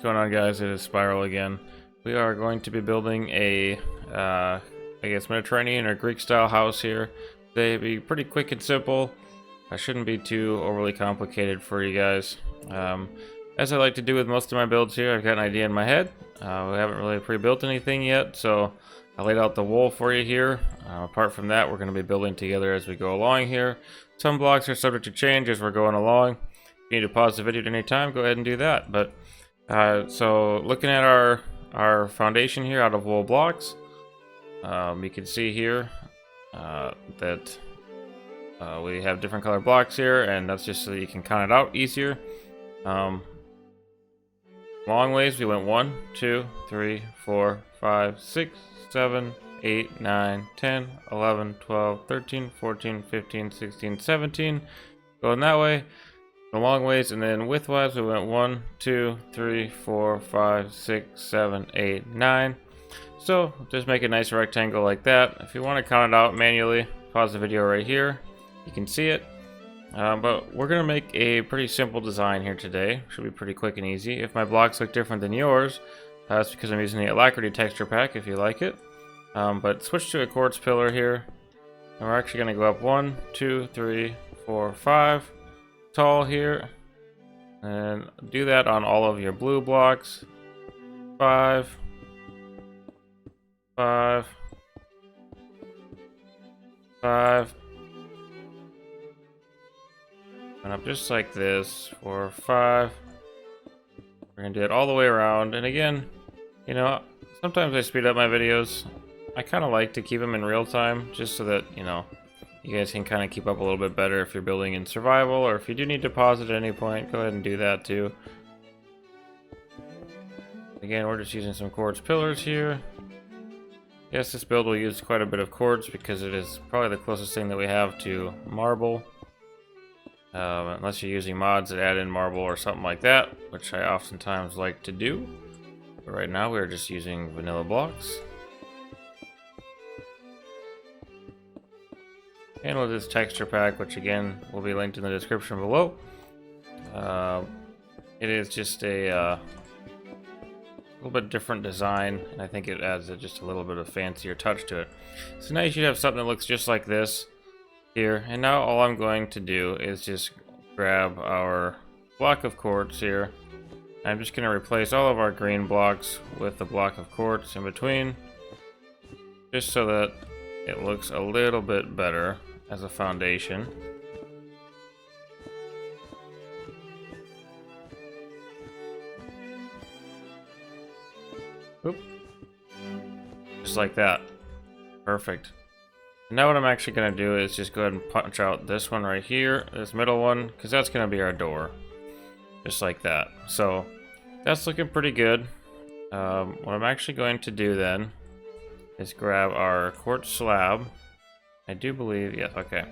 going on, guys? It is Spiral again. We are going to be building a, I guess, Mediterranean or Greek style house here. They be pretty quick and simple. I shouldn't be too overly complicated for you guys. As I like to do with most of my builds here, I've got an idea in my head. We haven't really pre-built anything yet, so I laid out the wool for you here. Apart from that, we're going to be building together as we go along here. Some blocks are subject to change as we're going along. If you need to pause the video at any time, go ahead and do that. But so looking at our foundation here out of wool blocks, you can see here that we have different color blocks here, and that's just so that you can count it out easier. Long ways, we went 1, 2, 3, 4, 5, 6, 7, 8, 9, 10, 11, 12, 13, 14, 15, 16, 17. Going that way. The long ways, and then widthwise we went 1, 2, 3, 4, 5, 6, 7, 8, 9. So just make a nice rectangle like that. If you want to count it out manually, pause the video right here. You can see it. But we're going to make a pretty simple design here today. Should be pretty quick and easy. If my blocks look different than yours, that's because I'm using the Alacrity texture pack if you like it. But switch to a quartz pillar here. And we're actually going to go up 1, 2, 3, 4, 5 tall here. And do that on all of your blue blocks. 5, 5, 5. And up just like this for 5. We're gonna do it all the way around. And again, you know, sometimes I speed up my videos. I kind of like to keep them in real time just so that, you know, you guys can kind of keep up a little bit better if you're building in survival, or if you do need to pause at any point, go ahead and do that too. Again, we're just using some quartz pillars here. Yes, this build will use quite a bit of quartz because it is probably the closest thing that we have to marble. Unless you're using mods that add in marble or something like that, which I oftentimes like to do. But right now we're just using vanilla blocks. And with this texture pack, which again will be linked in the description below. It is just a little bit different design, and I think it adds just a little bit of fancier touch to it. So now you should have something that looks just like this here. And now all I'm going to do is just grab our block of quartz here. I'm just going to replace all of our green blocks with the block of quartz in between, just so that it looks a little bit better as a foundation. Oop. Just like that. Perfect. Now what I'm actually going to do is just go ahead and punch out this one right here, this middle one, because that's going to be our door. Just like that. So that's looking pretty good. What I'm actually going to do then is grab our quartz slab. I do believe, yes, okay.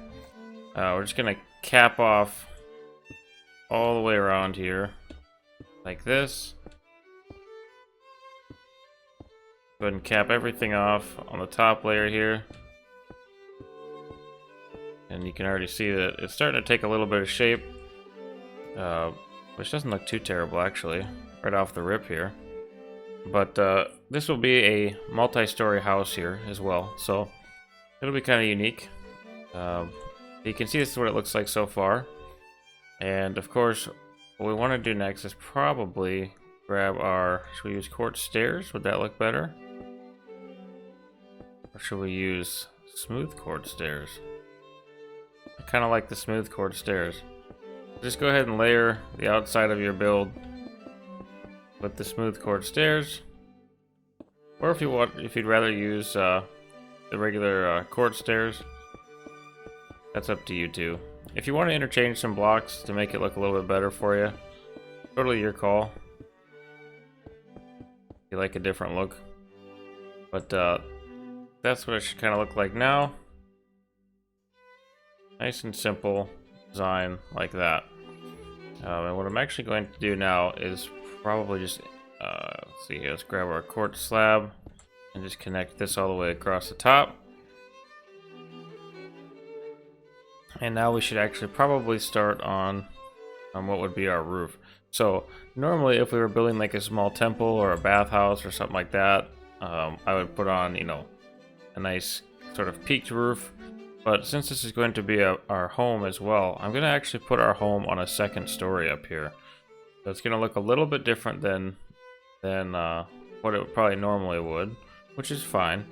We're just going to cap off all the way around here, like this. Go ahead and cap everything off on the top layer here. And you can already see that it's starting to take a little bit of shape, which doesn't look too terrible actually, right off the rip here. But this will be a multi-story house here as well, so it'll be kind of unique. You can see this is what it looks like so far. And of course, what we want to do next is probably grab our, should we use quartz stairs? Would that look better? Or should we use smooth quartz stairs? I kind of like the smooth quartz stairs. Just go ahead and layer the outside of your build with the smooth quartz stairs. Or if you want, if you'd rather use the regular quartz stairs, that's up to you too. If you want to interchange some blocks to make it look a little bit better for you, totally your call. If you like a different look. But that's what it should kind of look like now. Nice and simple design like that. And what I'm actually going to do now is probably just, let's see here, let's grab our quartz slab and just connect this all the way across the top. And now we should actually probably start on what would be our roof. So normally if we were building like a small temple or a bathhouse or something like that, I would put on, you know, a nice sort of peaked roof. But since this is going to be our home as well, I'm going to actually put our home on a second story up here. So it's going to look a little bit different than what it probably normally would, which is fine.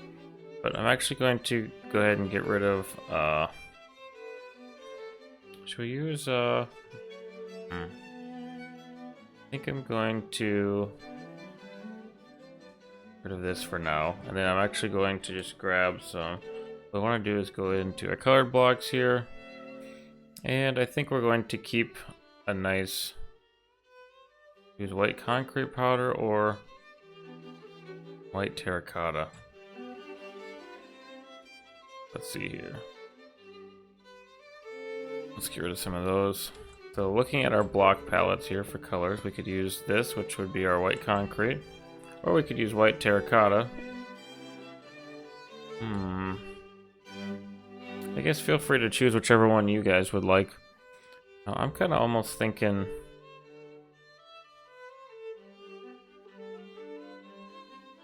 But I'm actually going to go ahead and get rid of, should we use, I think I'm going to get rid of this for now. And then I'm actually going to just grab some, what I want to do is go into our colored blocks here. And I think we're going to keep a nice, use white concrete powder or white terracotta. Let's see here. Let's get rid of some of those. So looking at our block palettes here for colors, we could use this, which would be our white concrete. Or we could use white terracotta. I guess feel free to choose whichever one you guys would like. Now, I'm kind of almost thinking...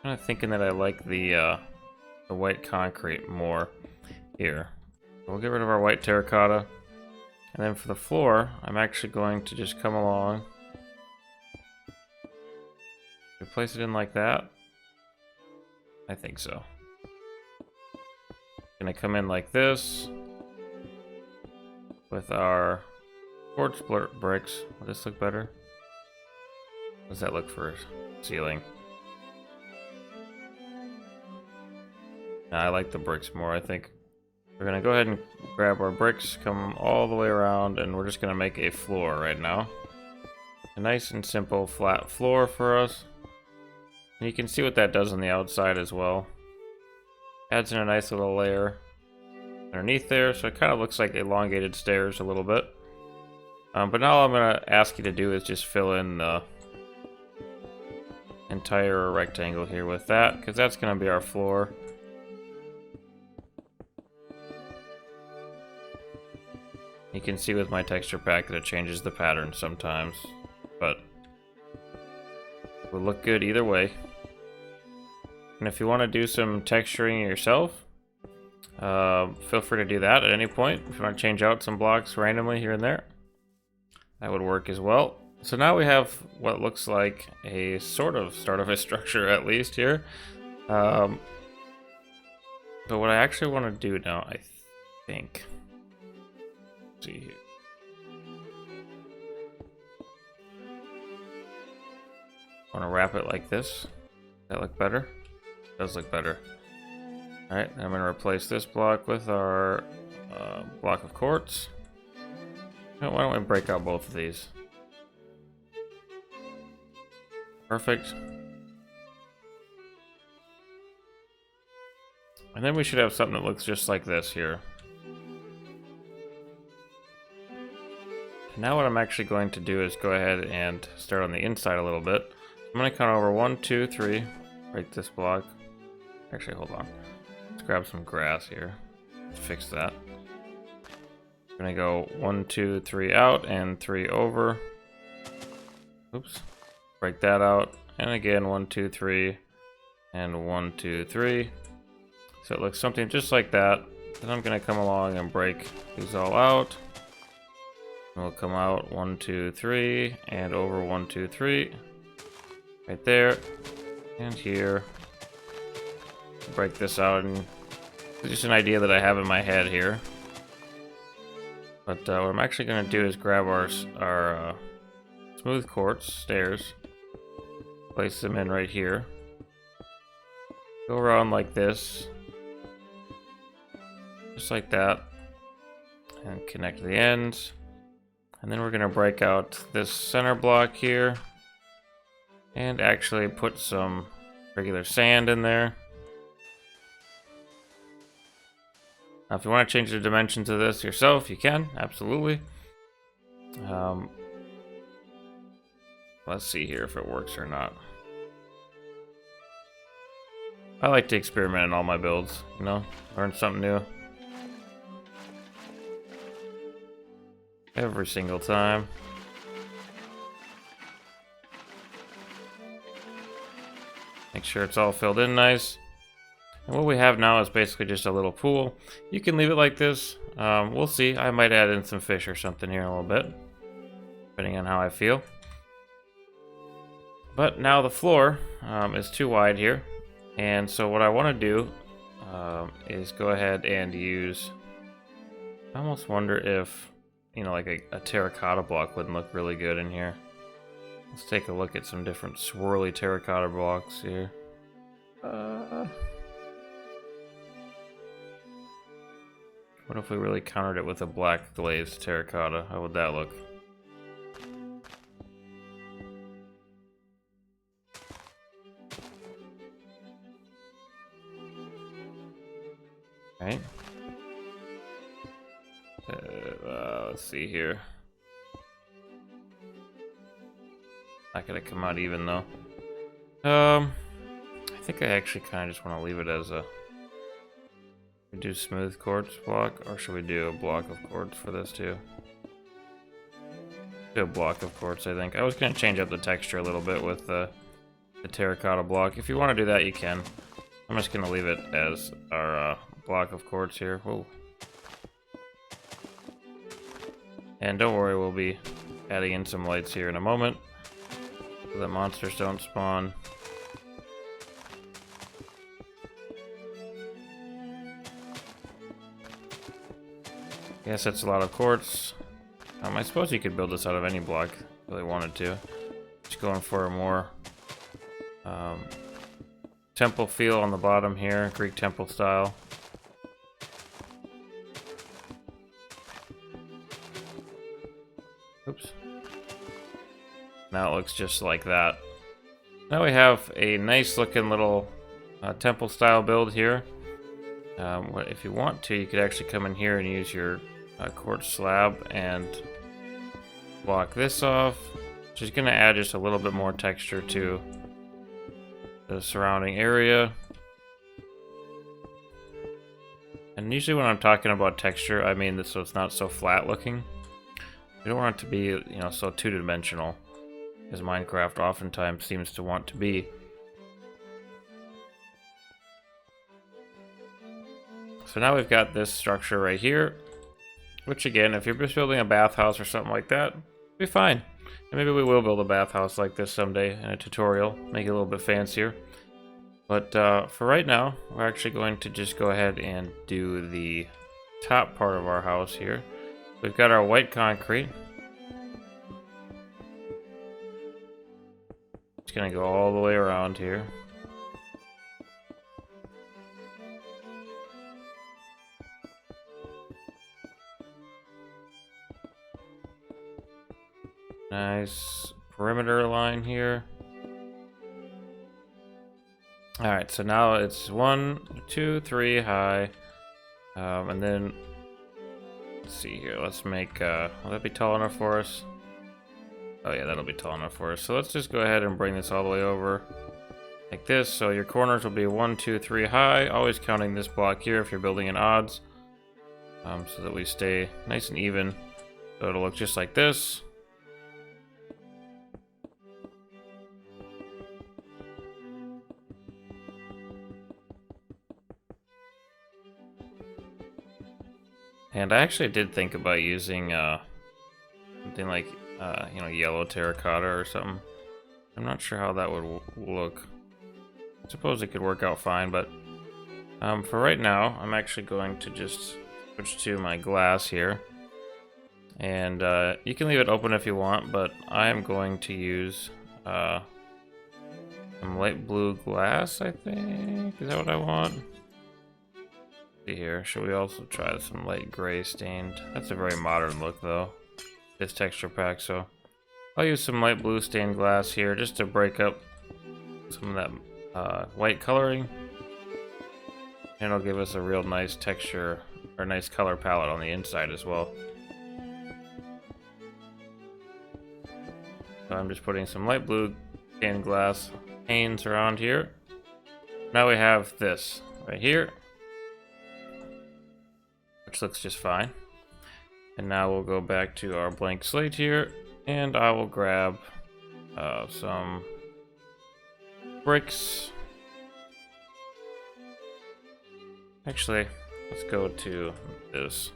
that I like the white concrete more here. We'll get rid of our white terracotta. And then for the floor, I'm actually going to just come along. Place it in like that. I think so. Gonna come in like this. With our quartz bricks. Will this look better? How does that look for ceiling? I like the bricks more, I think. We're gonna go ahead and grab our bricks, come all the way around, and we're just gonna make a floor right now. A nice and simple flat floor for us. And you can see what that does on the outside as well. Adds in a nice little layer underneath there, so it kind of looks like elongated stairs a little bit. But now all I'm gonna ask you to do is just fill in the entire rectangle here with that, because that's gonna be our floor. You can see with my texture pack that it changes the pattern sometimes, but it will look good either way. And if you want to do some texturing yourself, feel free to do that at any point. If you want to change out some blocks randomly here and there, that would work as well. So now we have what looks like a sort of start of a structure at least here. But what I actually want to do now, I think... see here. I want to wrap it like this. Does that look better? It does look better. Alright, I'm going to replace this block with our block of quartz. Why don't we break out both of these? Perfect. And then we should have something that looks just like this here. Now what I'm actually going to do is go ahead and start on the inside a little bit. I'm going to count over 1, 2, 3. Break this block. Actually, hold on. Let's grab some grass here. Let's fix that. I'm going to go 1, 2, 3 out and 3 over. Oops. Break that out. And again, 1, 2, 3. And 1, 2, 3. So it looks something just like that. Then I'm going to come along and break these all out. We'll come out 1, 2, 3, and over 1, 2, 3, right there, and here. Break this out, and it's just an idea that I have in my head here. But what I'm actually going to do is grab our smooth quartz stairs, place them in right here, go around like this, just like that, and connect the ends. And then we're going to break out this center block here and actually put some regular sand in there. Now, if you want to change the dimensions of this yourself, you can, absolutely. Let's see here if it works or not. I like to experiment in all my builds, you know, learn something new. Every single time. Make sure it's all filled in nice. And what we have now is basically just a little pool. You can leave it like this. We'll see. I might add in some fish or something here in a little bit, depending on how I feel. But now the floor is too wide here. And so what I want to do is go ahead and use... I almost wonder if, you know, like a terracotta block wouldn't look really good in here. Let's take a look at some different swirly terracotta blocks here. What if we really countered it with a black glazed terracotta? How would that look? Right. Let's see here. Not gonna come out even though. I think I actually kind of just want to leave it as a... We do smooth quartz block, or should we do a block of quartz for this too? Do a block of quartz, I think. I was gonna change up the texture a little bit with the terracotta block. If you want to do that, you can. I'm just gonna leave it as our block of quartz here. Whoa. And don't worry, we'll be adding in some lights here in a moment, so that monsters don't spawn. Yes, that's a lot of quartz. I suppose you could build this out of any block if you really wanted to. Just going for a more temple feel on the bottom here, Greek temple style. Oops. Now it looks just like that. Now we have a nice looking little temple style build here. If you want to, you could actually come in here and use your quartz slab and block this off, which is going to add just a little bit more texture to the surrounding area. And usually when I'm talking about texture, I mean this so it's not so flat looking. We don't want it to be, you know, so two-dimensional as Minecraft oftentimes seems to want to be. So now we've got this structure right here, which again, if you're just building a bathhouse or something like that, it'll be fine. And maybe we will build a bathhouse like this someday in a tutorial, make it a little bit fancier. But for right now, we're actually going to just go ahead and do the top part of our house here. We've got our white concrete. It's gonna go all the way around here. Nice perimeter line here. Alright, so now it's 1, 2, 3 high. And then, let's see here, let's make, will that be tall enough for us? Oh yeah, that'll be tall enough for us. So let's just go ahead and bring this all the way over like this. So your corners will be 1, 2, 3 high, always counting this block here if you're building in odds. So that we stay nice and even. So it'll look just like this. And I actually did think about using something like, you know, yellow terracotta or something. I'm not sure how that would look. I suppose it could work out fine, but for right now, I'm actually going to just switch to my glass here. And you can leave it open if you want, but I am going to use some light blue glass, I think. Is that what I want? Here, should we also try some light gray stained? That's a very modern look though, this texture pack, so I'll use some light blue stained glass here just to break up some of that white coloring, and it'll give us a real nice texture or nice color palette on the inside as well. So I'm just putting some light blue stained glass panes around here. Now we have this right here, which looks just fine. And now we'll go back to our blank slate here, and I will grab some bricks, Actually, let's go to this.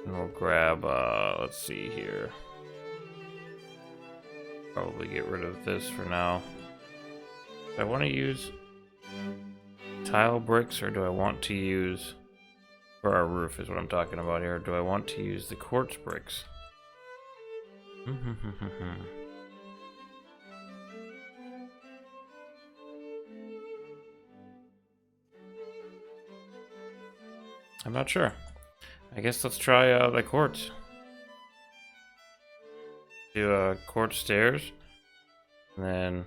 And we'll grab, let's see here. Probably get rid of this for now. Do I want to use tile bricks, or do I want to use, for our roof is what I'm talking about here, do I want to use the quartz bricks? I'm not sure. I guess let's try the quartz. Do quartz stairs, and then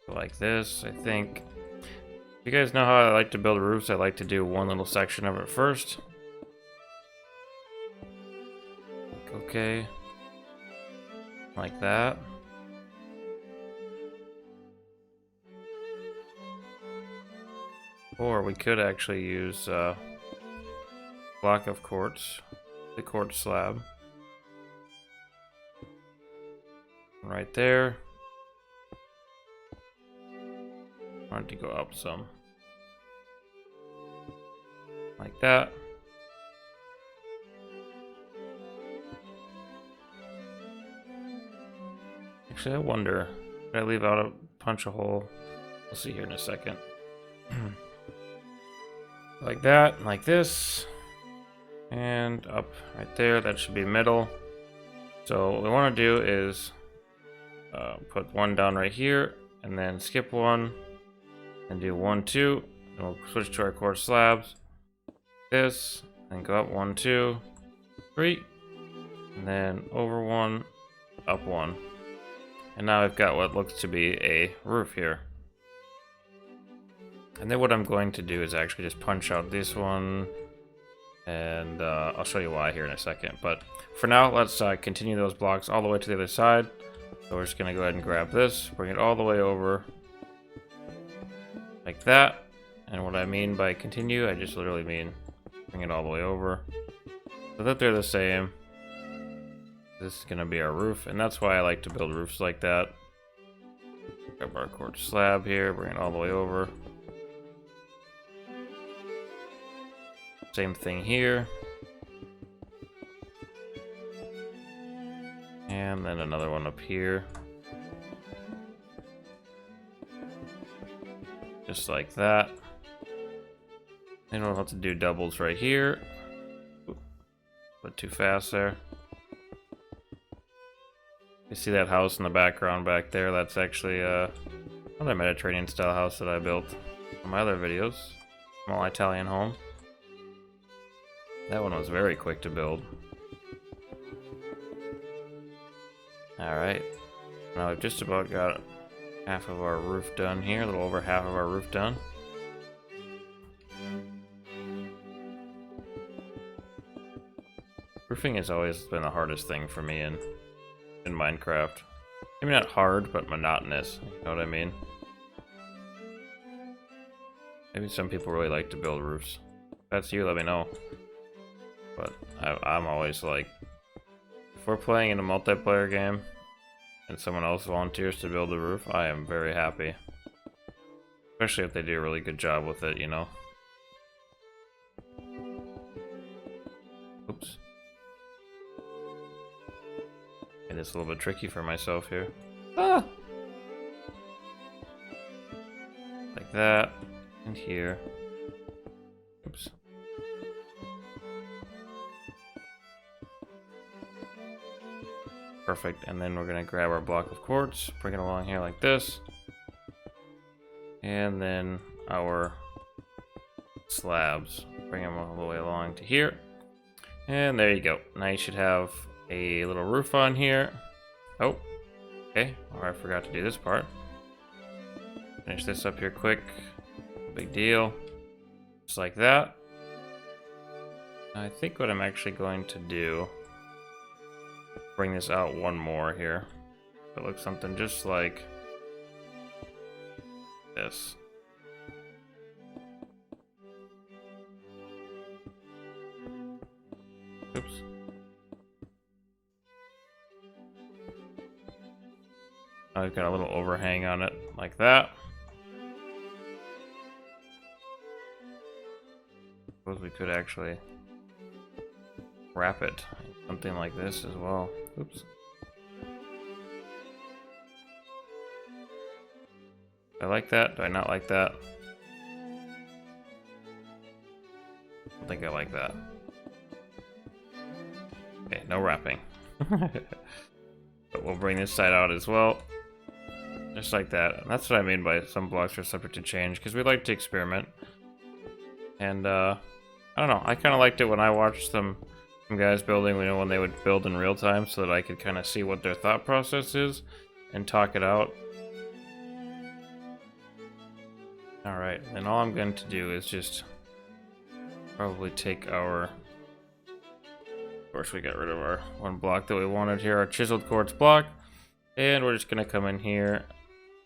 like this, I think. You guys know how I like to build roofs. I like to do one little section of it first. Okay. Like that. Or we could actually use a block of quartz, the quartz slab. Right there. I want to go up some. Like that. Actually, I wonder, should I leave out a punch a hole? We'll see here in a second. Like that, like this. And up right there, that should be middle. So what we want to do is put one down right here, and then skip one, and do 1, 2, and we'll switch to our quartz slabs. This, and go up 1, 2, 3, and then over 1, up 1. And now I've got what looks to be a roof here. And then what I'm going to do is actually just punch out this one, and I'll show you why here in a second. But for now, let's continue those blocks all the way to the other side. So we're just going to go ahead and grab this, bring it all the way over, like that. And what I mean by continue, I just literally mean bring it all the way over, so that they're the same. This is going to be our roof, and that's why I like to build roofs like that. Grab our quartz slab here, bring it all the way over. Same thing here. And then another one up here. Just like that. Then we'll have to do doubles right here. Oop, went too fast there. You see that house in the background back there? That's actually another Mediterranean style house that I built in my other videos. Small Italian home. That one was very quick to build. Alright, now we've just about got half of our roof done here, a little over half of our roof done. Roofing has always been the hardest thing for me in Minecraft. Maybe not hard, but monotonous, you know what I mean? Maybe some people really like to build roofs. If that's you, let me know. But I'm always like, if we're playing in a multiplayer game and someone else volunteers to build a roof, I am very happy. Especially if they do a really good job with it, you know? Oops. Made this a little bit tricky for myself here. Ah! Like that. And here. Oops. Perfect, and then we're gonna grab our block of quartz, bring it along here like this, and then our slabs, bring them all the way along to here, and there you go. Now you should have a little roof on here. Oh, okay, or I forgot to do this part. Finish this up here quick, no big deal, just like that. I think what I'm actually going to do, bring this out one more here. It looks something just like this. Oops. Now we've got a little overhang on it like that. Suppose we could actually wrap it something like this as well. Oops. Do I like that? Do I not like that? I don't think I like that. Okay, no wrapping. But we'll bring this side out as well. Just like that. And that's what I mean by some blocks are subject to change, because we like to experiment. And I don't know, I kind of liked it when I watched some guys building, you know, when they would build in real time, so that I could kind of see what their thought process is and talk it out. Alright, then all I'm going to do is just probably take our... Of course we got rid of our one block that we wanted here, our chiseled quartz block. And we're just going to come in here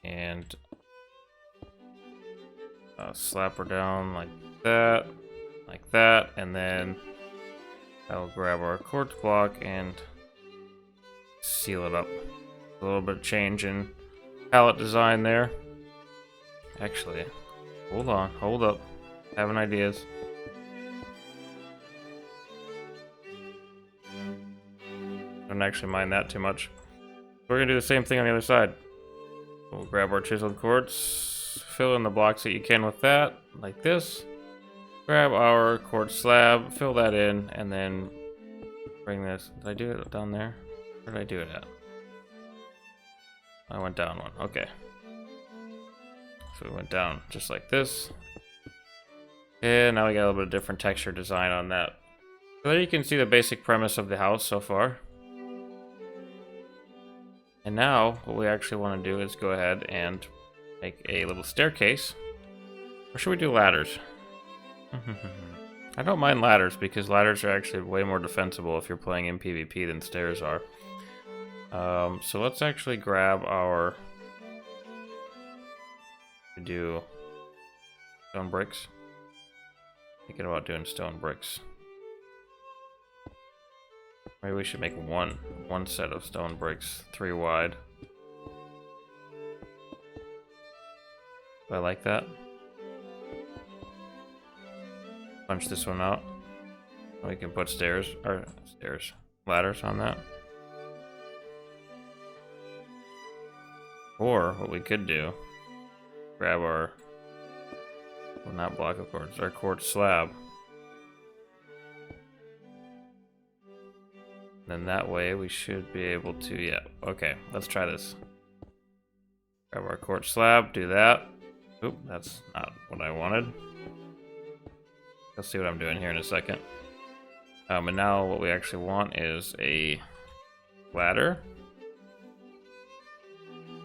and slap her down like that, and then I'll grab our quartz block and seal it up. A little bit of change in palette design there. Actually, hold up. Having ideas. Don't actually mind that too much. We're gonna do the same thing on the other side. We'll grab our chiseled quartz, fill in the blocks that you can with that, like this. Grab our quartz slab, fill that in, and then bring this. Did I do it down there? Where did I do it at? I went down one. Okay. So we went down just like this. And now we got a little bit of different texture design on that. So there you can see the basic premise of the house so far. And now what we actually want to do is go ahead and make a little staircase. Or should we do ladders? I don't mind ladders because ladders are actually way more defensible if you're playing in PvP than stairs are. So let's actually grab our... do stone bricks. Thinking about doing stone bricks. Maybe we should make one set of stone bricks, 3 wide. Do I like that? Punch this one out. We can put ladders on that. Or what we could do, grab our, well, not block of quartz, our quartz slab. Then that way we should be able to, yeah, okay, let's try this. Grab our quartz slab, do that. Oop, that's not what I wanted. Let's see what I'm doing here in a second. And now what we actually want is a ladder.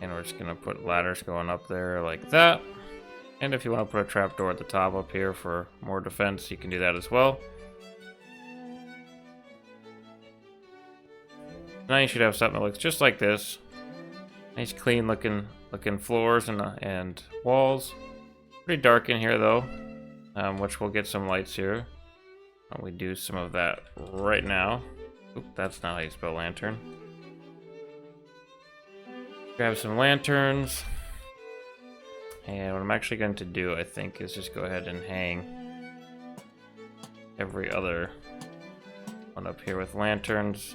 And we're just gonna put ladders going up there like that. And if you want to put a trapdoor at the top up here for more defense, you can do that as well. Now you should have something that looks just like this. Nice clean looking floors and walls. Pretty dark in here though, which we'll get some lights here. We do some of that right now. Oop, that's not how you spell lantern. Grab some lanterns. And what I'm actually going to do, I think, is just go ahead and hang every other one up here with lanterns.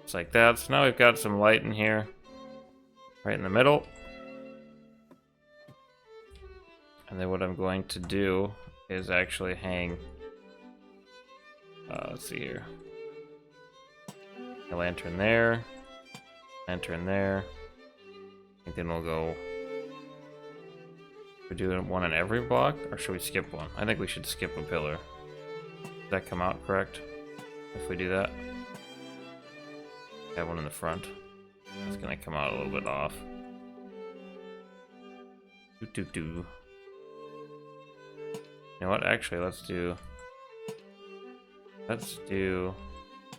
Just like that. So now we've got some light in here, right in the middle. And then what I'm going to do is actually hang, let's see here, a lantern there, lantern there. I think then we'll go, we do one on every block, or should we skip one? I think we should skip a pillar. Does that come out correct if we do that? Have one in the front. It's gonna come out a little bit off. You know what? Actually, let's do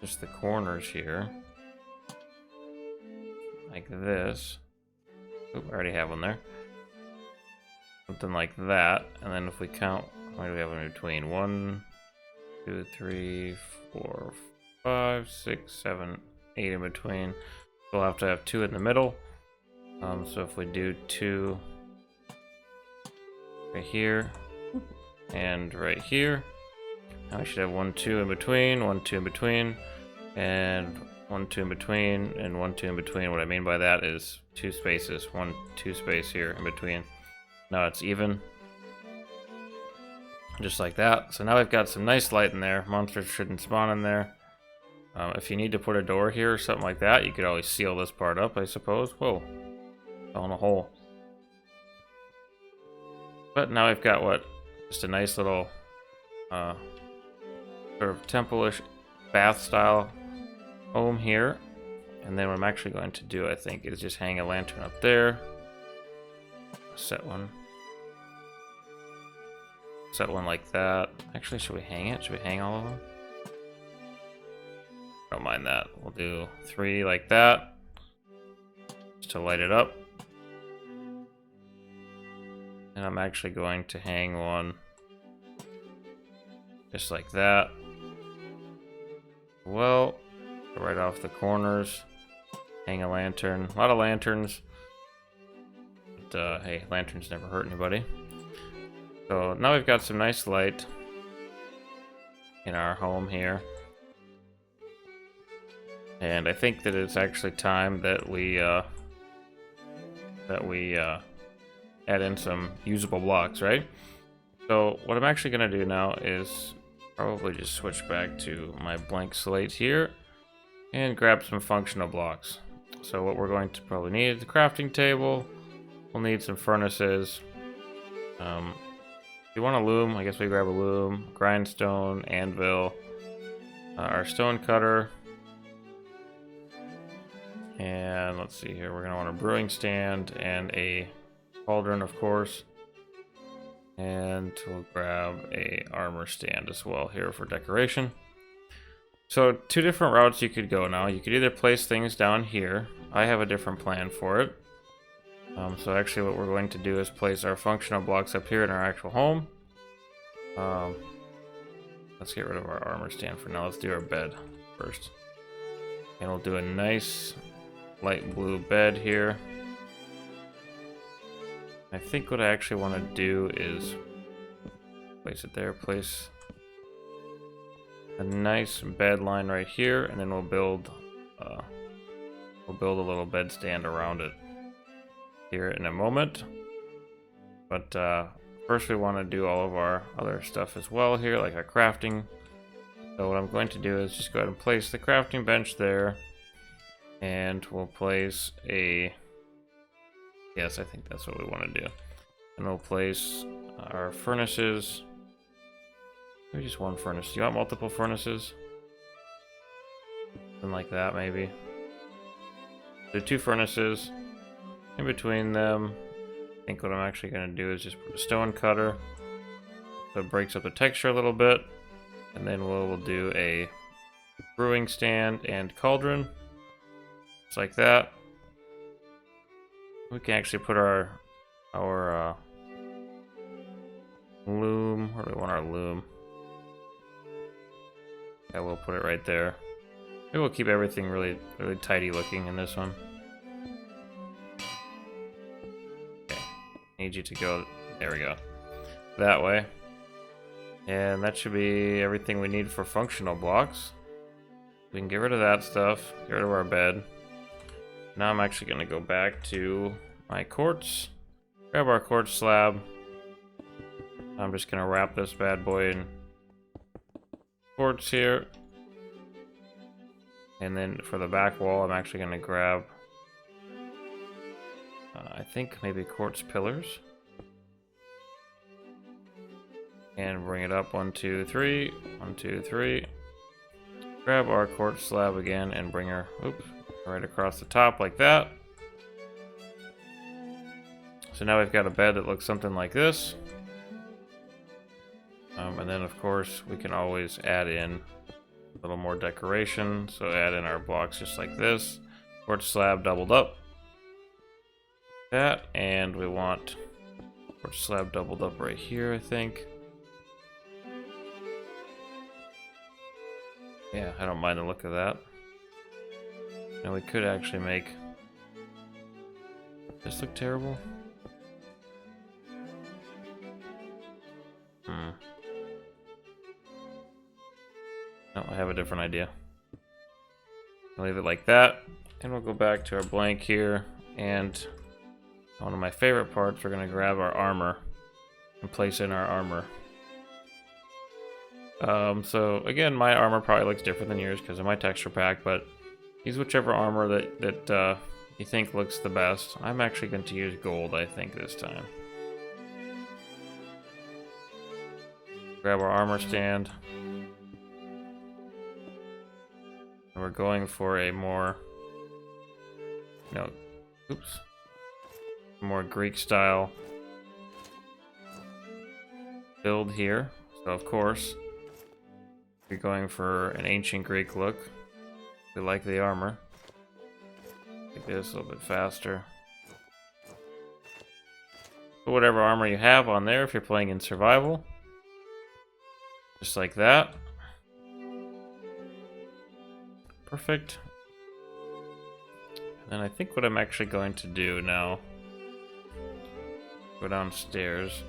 just the corners here, like this. Oop, I already have one there. Something like that, and then if we count, what do we have in between? 1, 2, 3, 4, 5, 6, 7, 8 in between. We'll have to have 2 in the middle. So if we do 2 right here, and right here. Now we should have 1, 2 in between, 1, 2 in between, and 1, 2 in between, and 1, 2 in between. What I mean by that is 2 spaces, 1, 2 space here in between. Now it's even, just like that. So now we've got some nice light in there. Monsters shouldn't spawn in there. If you need to put a door here or something like that, you could always seal this part up, I suppose. Whoa, fell in a hole. But now we've got what? Just a nice little sort of temple-ish bath style home here. And then what I'm actually going to do, I think, is just hang a lantern up there. Set one like that. Actually, should we hang it? Should we hang all of them? Don't mind that. We'll do 3 like that, just to light it up. And I'm actually going to hang one just like that. Well, right off the corners. Hang a lantern. A lot of lanterns. But, hey, lanterns never hurt anybody. So now we've got some nice light in our home here. And I think that it's actually time that we add in some usable blocks, right? So what I'm actually going to do now is probably just switch back to my blank slate here and grab some functional blocks. So what we're going to probably need is a crafting table. We'll need some furnaces. If you want a loom, I guess we grab a loom, grindstone, anvil, our stone cutter. And let's see here, we're going to want a brewing stand and a cauldron, of course. And we'll grab a armor stand as well here for decoration. So 2 different routes you could go now. You could either place things down here. I have a different plan for it. So actually what we're going to do is place our functional blocks up here in our actual home. Let's get rid of our armor stand for now. Let's do our bed first. And we'll do a nice light blue bed here. I think what I actually want to do is place it there, place a nice bed line right here, and then we'll build a little bed stand around it here in a moment. But first we want to do all of our other stuff as well here, like our crafting. So what I'm going to do is just go ahead and place the crafting bench there, and we'll place a, yes, I think that's what we want to do. And we'll place our furnaces. Maybe just 1 furnace. Do you want multiple furnaces? Something like that, maybe. Do 2 furnaces. In between them, I think what I'm actually going to do is just put a stone cutter, so it breaks up the texture a little bit. And then we'll do a brewing stand and cauldron. Just like that. We can actually put our loom. Where do we want our loom? Yeah, we'll put it right there. Maybe we'll keep everything really tidy looking in this one. Okay, need you to go. There we go. That way. And that should be everything we need for functional blocks. We can get rid of that stuff. Get rid of our bed. Now I'm actually going to go back to my quartz. Grab our quartz slab. I'm just going to wrap this bad boy in quartz here. And then for the back wall, I'm actually going to grab, I think maybe quartz pillars. And bring it up 1, 2, 3. 1, 2, 3. Grab our quartz slab again and bring her, oops, right across the top like that. So now we've got a bed that looks something like this. And then of course we can always add in a little more decoration. So add in our blocks just like this. Quartz slab doubled up. That, and we want quartz slab doubled up right here, I think. Yeah, I don't mind the look of that. Now we could actually make this look terrible. No, I have a different idea. I'll leave it like that, and we'll go back to our blank here, and one of my favorite parts, we're going to grab our armor and place in our armor. So again, my armor probably looks different than yours because of my texture pack, but use whichever armor that you think looks the best. I'm actually going to use gold, I think, this time. Grab our armor stand. And we're going for a more, more Greek style build here. So of course, we're going for an ancient Greek look. We like the armor. Make this a little bit faster. Put whatever armor you have on there if you're playing in survival. Just like that. Perfect. And then I think what I'm actually going to do now, go downstairs.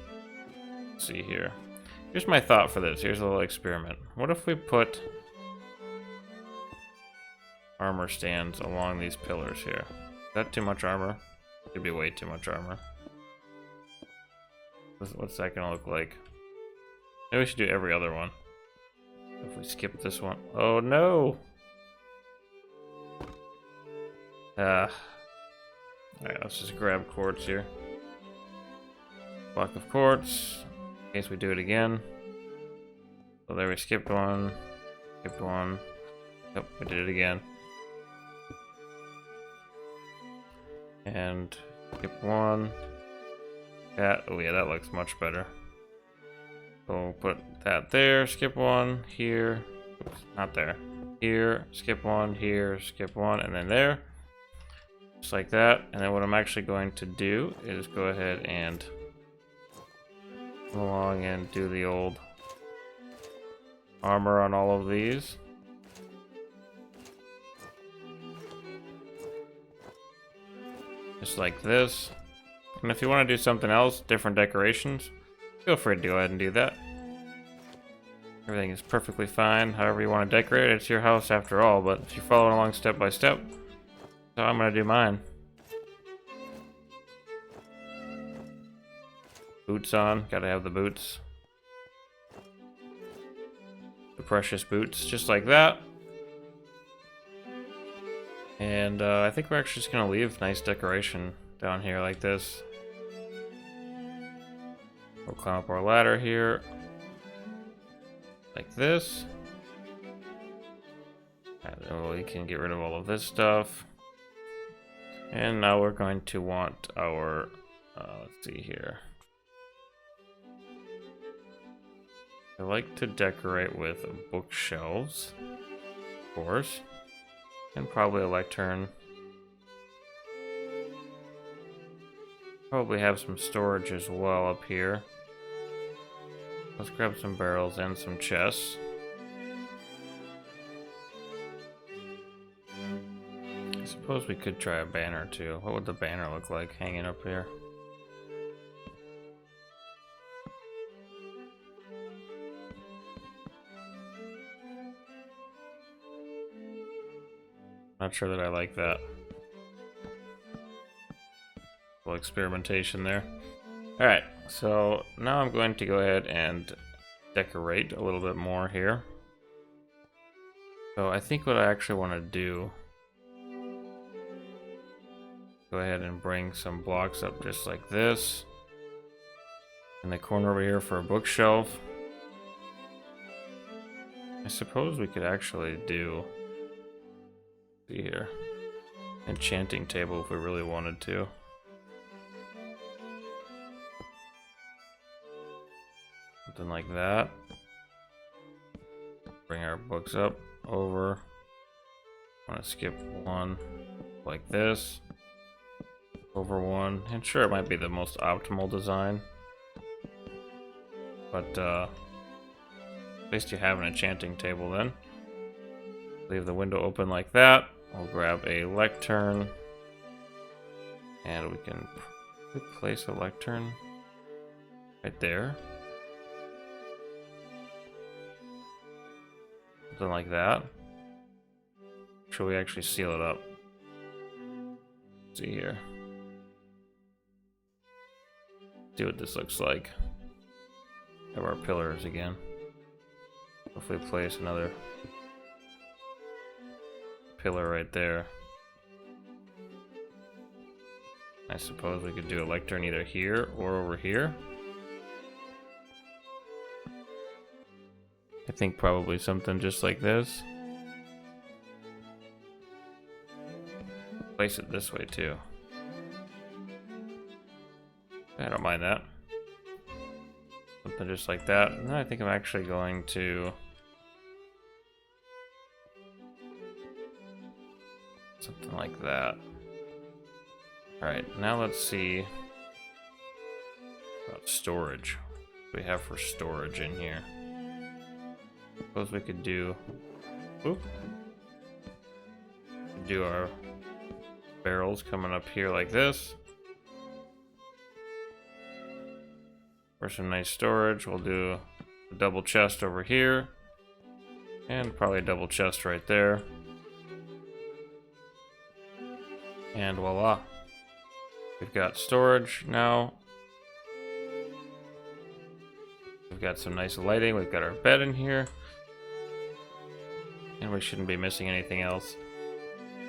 Let's see here. Here's my thought for this. Here's a little experiment. What if we put armor stands along these pillars here? Is that too much armor? Could be way too much armor. What's that gonna look like? Maybe we should do every other one. If we skip this one. Oh no! Alright, let's just grab quartz here. Block of quartz. In case we do it again. So there we skipped one. Skipped one. Yep, we did it again. And skip one. That, oh yeah, that looks much better. So we'll put that there, skip one, here. Oops, not there. Here, skip one, here, skip one, and then there. Just like that. And then what I'm actually going to do is go ahead and come along and do the old armor on all of these. Just like this. And if you want to do something else, different decorations, feel free to go ahead and do that. Everything is perfectly fine. However you want to decorate it, it's your house after all. But if you're following along step by step, that's how I'm going to do mine. Boots on. Gotta have the boots. The precious boots. Just like that. And I think we're actually just going to leave nice decoration down here like this. We'll climb up our ladder here. Like this. And then we can get rid of all of this stuff. And now we're going to want our, let's see here. I like to decorate with bookshelves, of course. And probably a lectern. Probably have some storage as well up here. Let's grab some barrels and some chests. I suppose we could try a banner too. What would the banner look like hanging up here? Not sure that I like that. A little experimentation there. Alright, so now I'm going to go ahead and decorate a little bit more here. So I think what I actually want to do, go ahead and bring some blocks up just like this. In the corner over here for a bookshelf. I suppose we could actually do, see here, enchanting table if we really wanted to. Something like that. Bring our books up over. Want to skip one like this. Over one. And sure, it might be the most optimal design. But at least you have an enchanting table then. Leave the window open like that. We'll grab a lectern. And we can place a lectern right there. Something like that. Should we actually seal it up? Let's see here. See what this looks like. Have our pillars again. If we place another pillar right there, I suppose we could do a lectern either here or over here. I think probably something just like this. Place it this way too. I don't mind that. Something just like that. And then I think I'm actually going to something like that. Alright, now let's see about storage. What do we have for storage in here? Suppose we could do our barrels coming up here like this. For some nice storage, we'll do a double chest over here. And probably a double chest right there. And voila. We've got storage now. We've got some nice lighting. We've got our bed in here. And we shouldn't be missing anything else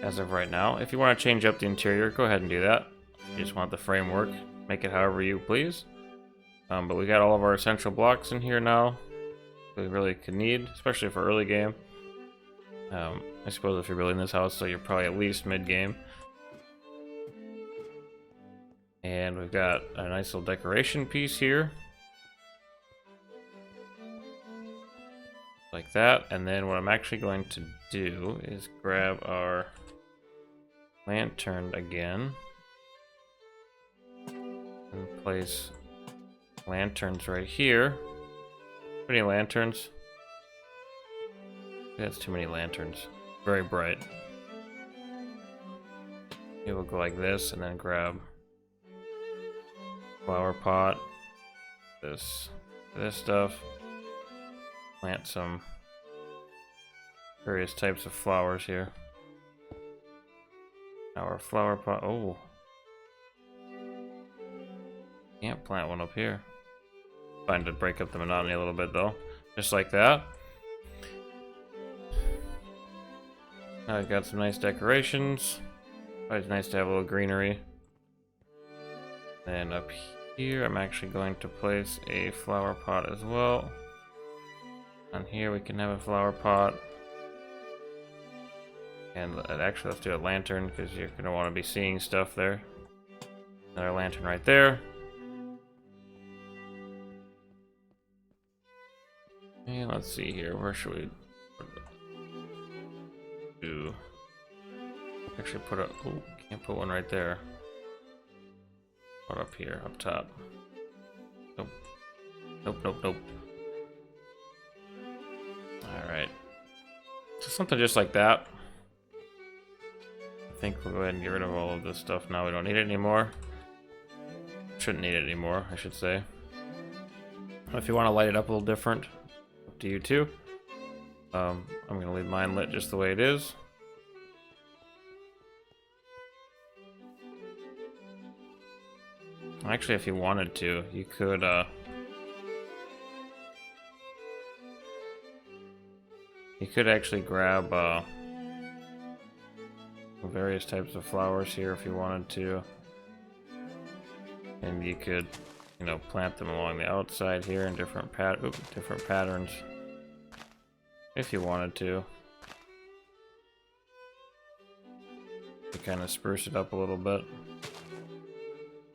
as of right now. If you want to change up the interior, go ahead and do that. If you just want the framework, make it however you please. But we got all of our essential blocks in here now. We really could need, especially for early game. I suppose if you're building this house, so you're probably at least mid-game. And we've got a nice little decoration piece here. Like that. And then what I'm actually going to do is grab our lantern again. And place lanterns right here. How many lanterns? That's too many lanterns. Very bright. It will go like this and then grab flower pot. This stuff. Plant some various types of flowers here. Now our flower pot. Oh. Can't plant one up here. Fine to break up the monotony a little bit though. Just like that. Now we've got some nice decorations. It's nice to have a little greenery. And up here I'm actually going to place a flower pot as well. On here we can have a flower pot. And actually let's do a lantern because you're going to want to be seeing stuff there. Another lantern right there. And let's see here, where should we do? Actually put a, oh, can't put one right there. Put up here, up top. Nope. Nope, nope, nope. Alright. So something just like that. I think we'll go ahead and get rid of all of this stuff now. We don't need it anymore. Shouldn't need it anymore, I should say. If you want to light it up a little different, up to you too. I'm going to leave mine lit just the way it is. Actually, if you wanted to, you could actually grab various types of flowers here if you wanted to, and you could, you know, plant them along the outside here in different patterns if you wanted to kind of spruce it up a little bit.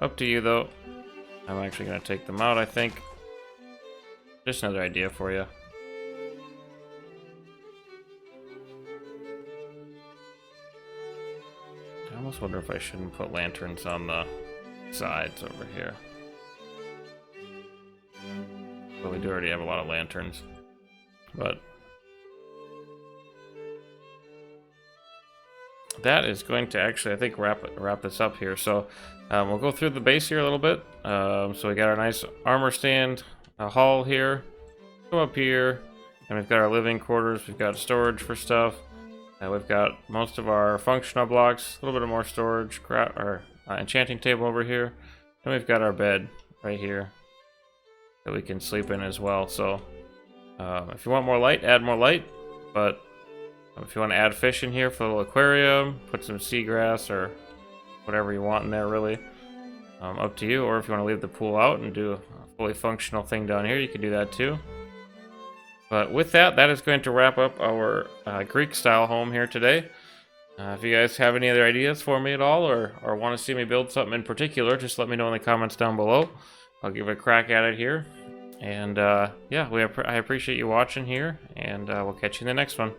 Up to you though. I'm actually going to take them out, I think. Just another idea for you. I almost wonder if I shouldn't put lanterns on the sides over here. But we do already have a lot of lanterns. But that is going to actually, I think, wrap this up here. So we'll go through the base here a little bit. So we got our nice armor stand, a hall here. Go up here. And we've got our living quarters, we've got storage for stuff. We've got most of our functional blocks, a little bit of more storage, or enchanting table over here. And we've got our bed right here that we can sleep in as well. So if you want more light, add more light. But if you want to add fish in here for a little aquarium, put some seagrass or whatever you want in there, really. Up to you. Or if you want to leave the pool out and do a fully functional thing down here, you can do that too. But with that, that is going to wrap up our Greek-style home here today. If you guys have any other ideas for me at all, or want to see me build something in particular, just let me know in the comments down below. I'll give a crack at it here. And yeah, I appreciate you watching here, and we'll catch you in the next one.